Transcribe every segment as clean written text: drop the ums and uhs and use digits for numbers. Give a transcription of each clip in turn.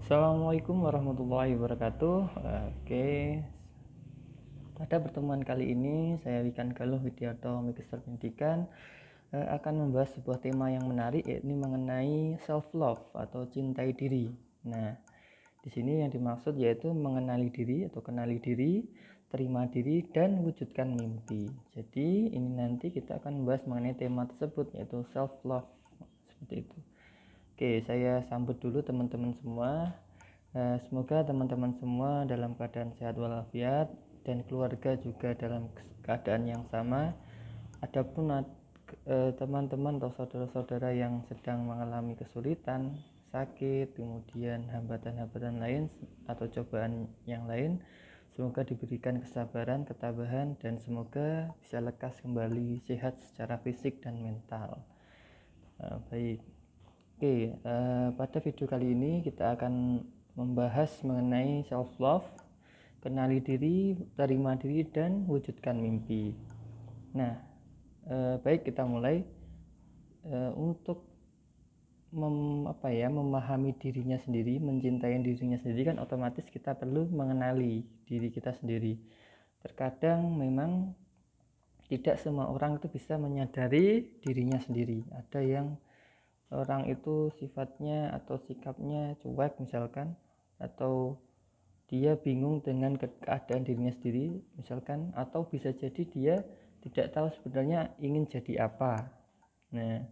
Assalamualaikum warahmatullahi wabarakatuh. Oke, pada pertemuan kali ini saya Wikan Galuh Widiarto, Magister Pendidikan, akan membahas sebuah tema yang menarik, yakni mengenai self love atau cintai diri. Nah, di sini yang dimaksud yaitu mengenali diri atau kenali diri, terima diri, dan wujudkan mimpi. Jadi ini nanti kita akan membahas mengenai tema tersebut, yaitu self love, seperti itu. Oke, saya sambut dulu teman-teman semua. Semoga teman-teman semua dalam keadaan sehat walafiat dan keluarga juga dalam keadaan yang sama. Adapun teman-teman atau saudara-saudara yang sedang mengalami kesulitan, sakit, kemudian hambatan-hambatan lain atau cobaan yang lain, semoga diberikan kesabaran, ketabahan, dan semoga bisa lekas kembali sehat secara fisik dan mental. Baik. Oke, pada video kali ini kita akan membahas mengenai self love, kenali diri, terima diri, dan wujudkan mimpi. Nah, baik kita mulai. Untuk memahami dirinya sendiri, mencintai dirinya sendiri, kan otomatis kita perlu mengenali diri kita sendiri. Terkadang memang tidak semua orang itu bisa menyadari dirinya sendiri. Ada yang orang itu sifatnya atau sikapnya cuek misalkan, atau dia bingung dengan keadaan dirinya sendiri misalkan, atau bisa jadi dia tidak tahu sebenarnya ingin jadi apa. Nah,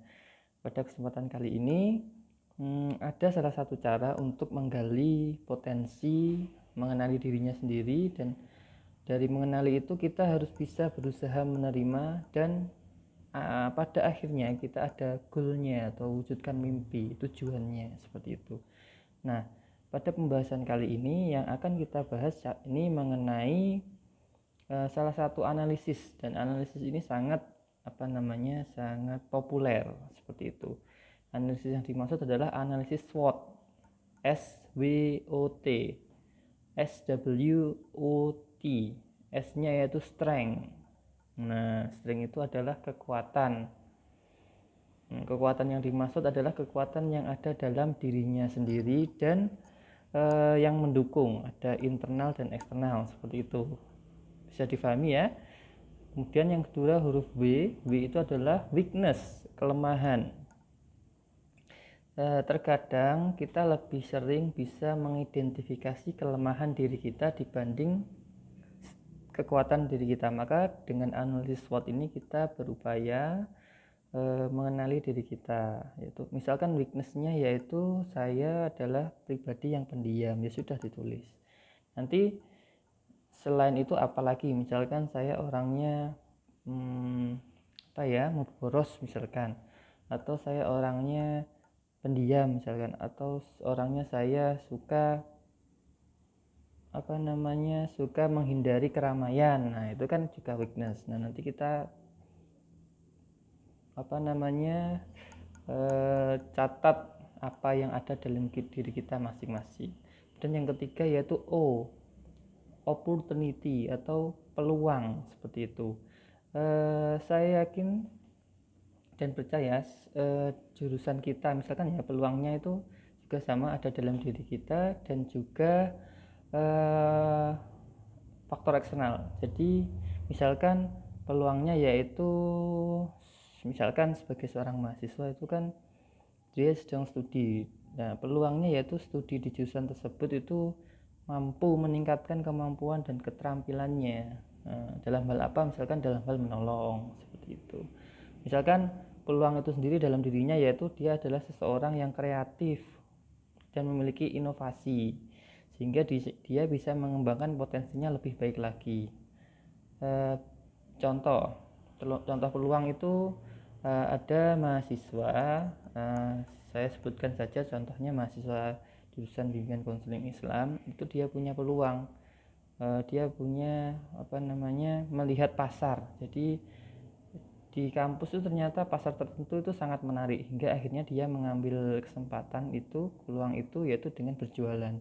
pada kesempatan kali ini ada salah satu cara untuk menggali potensi mengenali dirinya sendiri, dan dari mengenali itu kita harus bisa berusaha menerima, dan pada akhirnya kita ada goalnya atau wujudkan mimpi, tujuannya seperti itu. Nah, pada pembahasan kali ini yang akan kita bahas ini mengenai salah satu analisis, dan analisis ini sangat sangat populer seperti itu. Analisis yang dimaksud adalah analisis SWOT, SWOT, SWOT, S-nya yaitu strength. Nah, strength itu adalah kekuatan. Kekuatan yang dimaksud adalah kekuatan yang ada dalam dirinya sendiri dan yang mendukung, ada internal dan eksternal, seperti itu. Bisa difahami ya. Kemudian yang kedua huruf W. W itu adalah weakness, kelemahan. Terkadang kita lebih sering bisa mengidentifikasi kelemahan diri kita dibanding kekuatan diri kita. Maka dengan analisis SWOT ini kita berupaya mengenali diri kita, yaitu misalkan weaknessnya yaitu saya adalah pribadi yang pendiam, ya sudah ditulis. Nanti selain itu apalagi, misalkan saya orangnya boros misalkan, atau saya orangnya pendiam misalkan, atau orangnya saya suka suka menghindari keramaian. Nah, itu kan juga weakness. Nah, nanti kita catat apa yang ada dalam diri kita masing-masing. Dan yang ketiga yaitu O, opportunity atau peluang, seperti itu. Saya yakin dan percaya jurusan kita misalkan ya, peluangnya itu juga sama ada dalam diri kita, dan juga faktor eksternal. Jadi misalkan peluangnya yaitu misalkan sebagai seorang mahasiswa itu kan dia sedang studi. Nah, peluangnya yaitu studi di jurusan tersebut itu mampu meningkatkan kemampuan dan keterampilannya. Dalam hal apa? Misalkan dalam hal menolong, seperti itu. Misalkan peluang itu sendiri dalam dirinya yaitu dia adalah seseorang yang kreatif dan memiliki inovasi, sehingga dia bisa mengembangkan potensinya lebih baik lagi. Contoh peluang itu ada mahasiswa, saya sebutkan saja contohnya mahasiswa jurusan bimbingan konseling Islam, itu dia punya peluang, dia punya melihat pasar. Jadi di kampus itu ternyata pasar tertentu itu sangat menarik, hingga akhirnya dia mengambil kesempatan itu, peluang itu, yaitu dengan berjualan.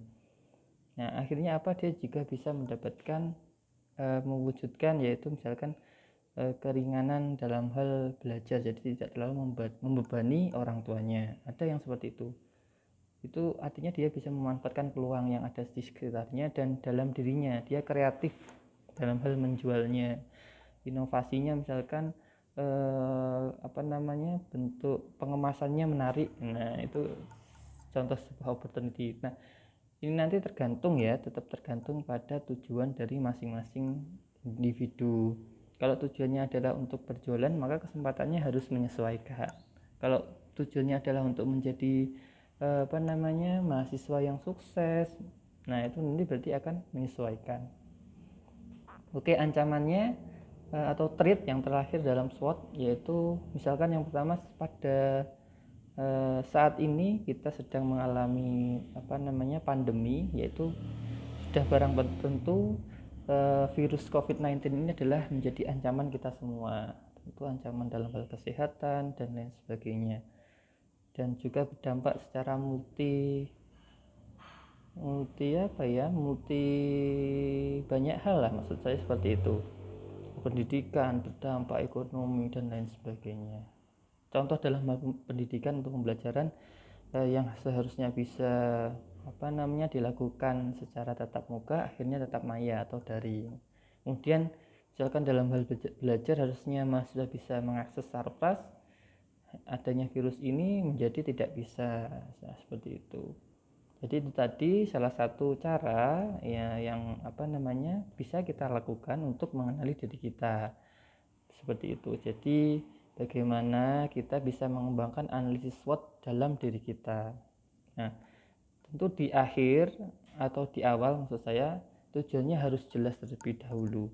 Nah, akhirnya dia juga bisa mendapatkan mewujudkan, yaitu misalkan keringanan dalam hal belajar, jadi tidak terlalu membebani orang tuanya. Ada yang seperti itu. Itu artinya dia bisa memanfaatkan peluang yang ada di sekitarnya dan dalam dirinya. Dia kreatif dalam hal menjualnya. Inovasinya misalkan bentuk pengemasannya menarik. Nah, itu contoh sebuah opportunity. Nah, ini nanti tetap tergantung pada tujuan dari masing-masing individu. Kalau tujuannya adalah untuk berjualan, maka kesempatannya harus menyesuaikan. Kalau tujuannya adalah untuk menjadi mahasiswa yang sukses, nah itu nanti berarti akan menyesuaikan. Oke, ancamannya atau threat yang terakhir dalam SWOT, yaitu misalkan yang pertama pada saat ini kita sedang mengalami pandemi, yaitu sudah barang tentu virus COVID-19 ini adalah menjadi ancaman kita semua, tentu ancaman dalam hal kesehatan dan lain sebagainya, dan juga berdampak secara multi banyak hal lah, maksud saya seperti itu. Pendidikan berdampak, ekonomi dan lain sebagainya. Contoh dalam pendidikan untuk pembelajaran yang seharusnya bisa dilakukan secara tatap muka akhirnya tatap maya atau daring. Kemudian misalkan dalam hal belajar harusnya mahasiswa bisa mengakses Sarpras, adanya virus ini menjadi tidak bisa. Nah, seperti itu. Jadi itu tadi salah satu cara ya yang bisa kita lakukan untuk mengenali diri kita. Seperti itu. Jadi bagaimana kita bisa mengembangkan analisis SWOT dalam diri kita. Nah, tentu di akhir atau di awal maksud saya tujuannya harus jelas terlebih dahulu.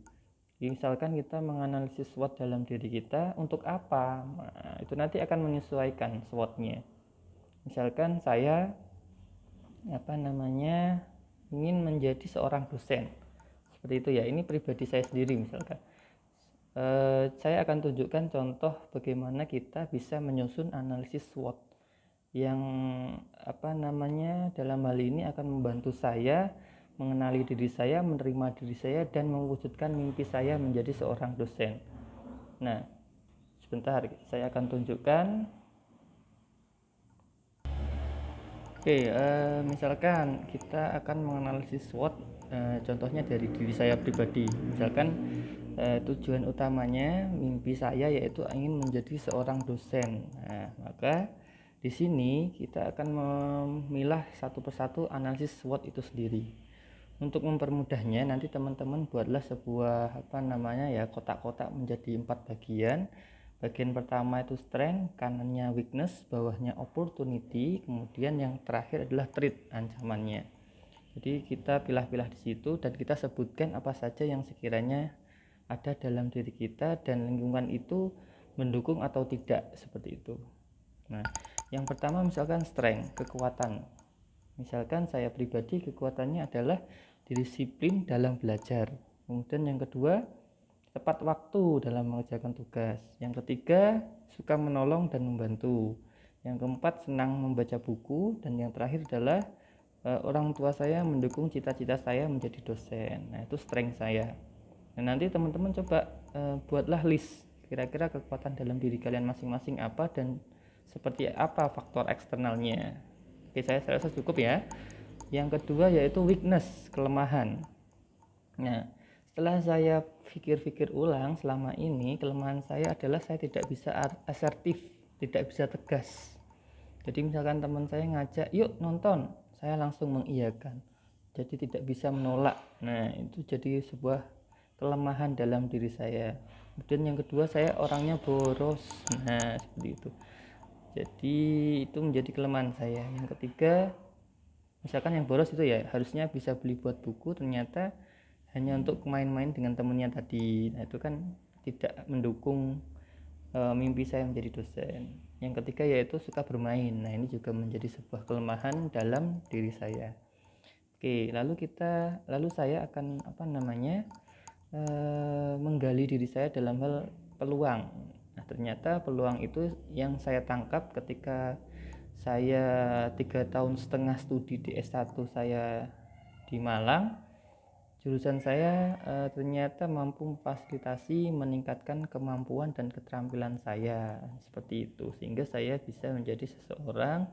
Misalkan kita menganalisis SWOT dalam diri kita untuk apa? Nah, itu nanti akan menyesuaikan SWOT-nya. Misalkan saya ingin menjadi seorang dosen. Seperti itu ya. Ini pribadi saya sendiri misalkan. Saya akan tunjukkan contoh bagaimana kita bisa menyusun analisis SWOT yang dalam hal ini akan membantu saya mengenali diri saya, menerima diri saya, dan mewujudkan mimpi saya menjadi seorang dosen. Nah, sebentar saya akan tunjukkan. Oke, misalkan kita akan menganalisis SWOT, contohnya dari diri saya pribadi. Misalkan tujuan utamanya mimpi saya yaitu ingin menjadi seorang dosen. Nah, maka di sini kita akan memilah satu persatu analisis SWOT itu sendiri. Untuk mempermudahnya nanti teman-teman buatlah sebuah kotak-kotak menjadi 4 bagian. Bagian pertama itu strength, kanannya weakness, bawahnya opportunity, kemudian yang terakhir adalah threat, ancamannya. Jadi kita pilah-pilah di situ dan kita sebutkan apa saja yang sekiranya ada dalam diri kita dan lingkungan itu mendukung atau tidak, seperti itu. Nah, yang pertama misalkan strength, kekuatan. Misalkan saya pribadi kekuatannya adalah disiplin dalam belajar. Kemudian yang kedua, tepat waktu dalam mengerjakan tugas. Yang ketiga, suka menolong dan membantu. Yang keempat, senang membaca buku. Dan yang terakhir adalah orang tua saya mendukung cita-cita saya menjadi dosen. Nah, itu strength saya. Nah, nanti teman-teman coba buatlah list kira-kira kekuatan dalam diri kalian masing-masing apa dan seperti apa faktor eksternalnya. Oke, saya rasa cukup ya. Yang kedua yaitu weakness, kelemahan. Nah, setelah saya pikir-pikir ulang selama ini, kelemahan saya adalah saya tidak bisa asertif, tidak bisa tegas. Jadi misalkan teman saya ngajak, yuk nonton, saya langsung mengiyakan. Jadi tidak bisa menolak. Nah, itu jadi sebuah kelemahan dalam diri saya. Kemudian yang kedua, saya orangnya boros. Nah, seperti itu. Jadi itu menjadi kelemahan saya. Yang ketiga, misalkan yang boros itu ya harusnya bisa beli buat buku, ternyata hanya untuk main-main dengan temennya tadi. Nah, itu kan tidak mendukung mimpi saya menjadi dosen. Yang ketiga yaitu suka bermain. Nah, ini juga menjadi sebuah kelemahan dalam diri saya. Oke, lalu saya akan menggali diri saya dalam hal peluang. Nah, ternyata peluang itu yang saya tangkap ketika saya 3,5 tahun studi di S1 saya di Malang. Jurusan saya ternyata mampu memfasilitasi meningkatkan kemampuan dan keterampilan saya seperti itu, sehingga saya bisa menjadi seseorang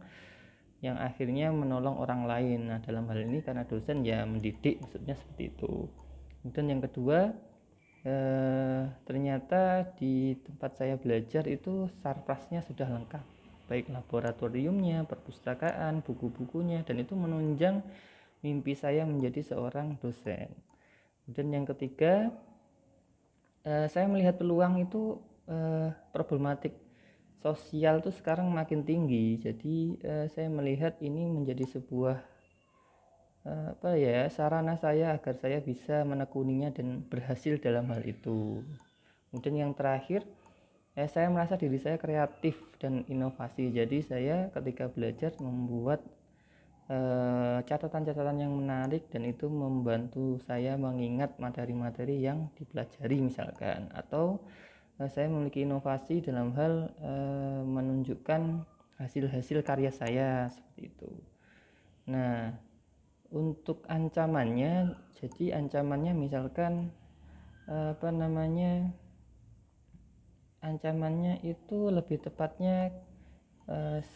yang akhirnya menolong orang lain. Nah, dalam hal ini karena dosen ya mendidik, maksudnya seperti itu. Kemudian yang kedua, ternyata di tempat saya belajar itu sarprasnya sudah lengkap, baik laboratoriumnya, perpustakaan, buku-bukunya, dan itu menunjang mimpi saya menjadi seorang dosen. Dan yang ketiga, saya melihat peluang itu, problematik sosial tuh sekarang makin tinggi. Jadi saya melihat ini menjadi sebuah sarana saya agar saya bisa menekuninya dan berhasil dalam hal itu. Kemudian yang terakhir, saya merasa diri saya kreatif dan inovasi. Jadi saya ketika belajar membuat catatan-catatan yang menarik, dan itu membantu saya mengingat materi-materi yang dipelajari misalkan, atau saya memiliki inovasi dalam hal menunjukkan hasil-hasil karya saya seperti itu. Nah, untuk ancamannya, jadi ancamannya misalkan ancamannya itu lebih tepatnya,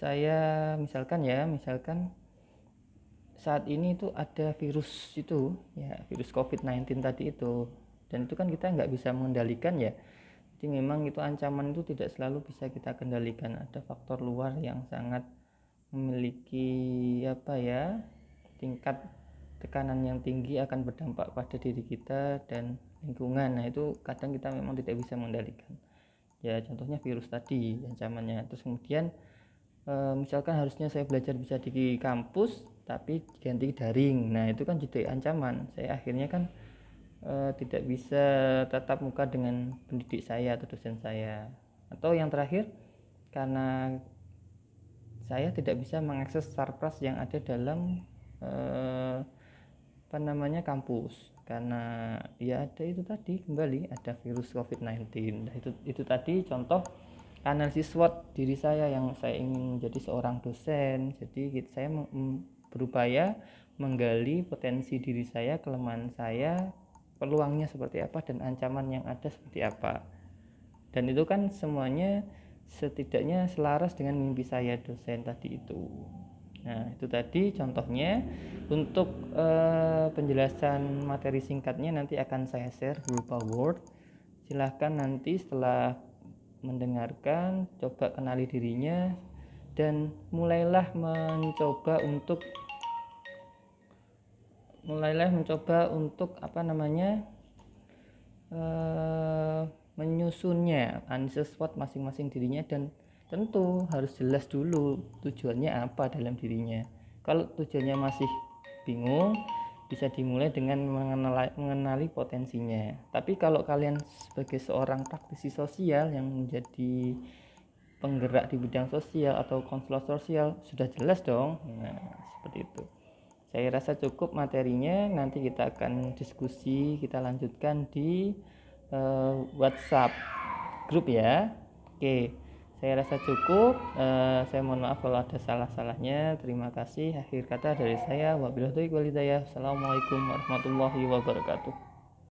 saya misalkan saat ini itu ada virus itu ya, virus COVID-19 tadi itu, dan itu kan kita nggak bisa mengendalikan ya. Jadi memang itu ancaman itu tidak selalu bisa kita kendalikan, ada faktor luar yang sangat memiliki tingkat tekanan yang tinggi, akan berdampak pada diri kita dan lingkungan. Nah, itu kadang kita memang tidak bisa mengendalikan ya, contohnya virus tadi ancamannya. Terus kemudian misalkan harusnya saya belajar bisa di kampus tapi diganti daring. Nah, itu kan jadi ancaman. Saya akhirnya kan tidak bisa tatap muka dengan pendidik saya atau dosen saya. Atau yang terakhir, karena saya tidak bisa mengakses sarpras yang ada dalam kampus, karena ya ada itu tadi, kembali ada virus COVID-19. Nah, itu tadi contoh analisis SWOT diri saya yang saya ingin menjadi seorang dosen. Jadi saya berupaya menggali potensi diri saya, kelemahan saya, peluangnya seperti apa, dan ancaman yang ada seperti apa. Dan itu kan semuanya setidaknya selaras dengan mimpi saya dosen tadi itu. Nah, itu tadi contohnya. Untuk penjelasan materi singkatnya nanti akan saya share berupa Word. Silahkan nanti setelah mendengarkan, coba kenali dirinya dan mulailah mencoba untuk menyusunnya, analisis SWOT masing-masing dirinya, dan tentu harus jelas dulu tujuannya apa dalam dirinya. Kalau tujuannya masih bingung, bisa dimulai dengan mengenali potensinya. Tapi kalau kalian sebagai seorang praktisi sosial yang menjadi penggerak di bidang sosial atau konselor sosial, sudah jelas dong. Nah, seperti itu. Saya rasa cukup materinya, nanti kita akan diskusi, kita lanjutkan di WhatsApp grup ya. Oke, saya rasa cukup. Saya mohon maaf kalau ada salah-salahnya. Terima kasih. Akhir kata dari saya, wabillahi taufiq wal hidayah. Assalamualaikum warahmatullahi wabarakatuh.